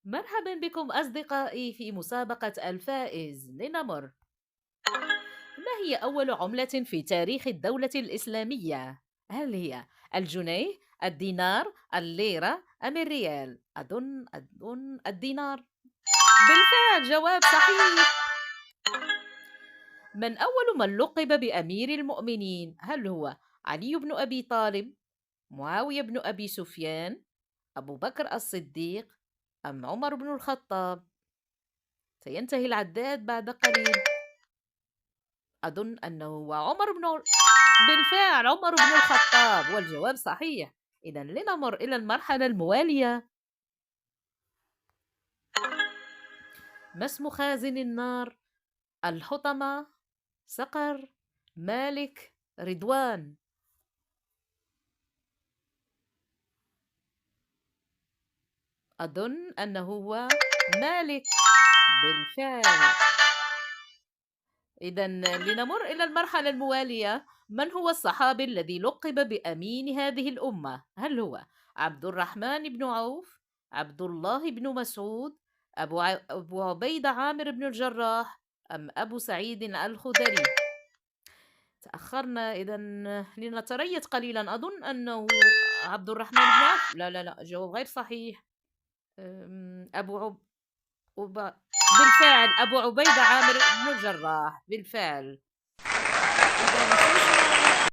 مرحبا بكم أصدقائي في مسابقة الفائز. لنمر. ما هي أول عملة في تاريخ الدولة الإسلامية؟ هل هي الجنيه، الدينار، الليرة أم الريال؟ أظن الدينار. بالفعل، جواب صحيح. من أول من لقب بأمير المؤمنين؟ هل هو علي بن أبي طالب، معاوية بن أبي سفيان، أبو بكر الصديق أم عمر بن الخطاب؟ سينتهي العداد بعد قليل. أظن أنه هو بالفعل عمر بن الخطاب، والجواب صحيح. إذا لنمر إلى المرحلة الموالية. ما اسم خازن النار؟ الحطمة، صقر، مالك، رضوان؟ أظن أنه هو مالك. بالفعل. إذا لنمر إلى المرحلة الموالية. من هو الصحابي الذي لقب بأمين هذه الأمة؟ هل هو عبد الرحمن بن عوف، عبد الله بن مسعود، أبو عبيدة عامر بن الجراح أم أبو سعيد الخدري؟ تأخرنا إذا، لنتريث قليلا. أظن أنه عبد الرحمن بن عوف. لا لا لا، جواب غير صحيح. أبو عب... أب... بالفعل أبو عبيدة عامر بن الجراح. بالفعل. إذا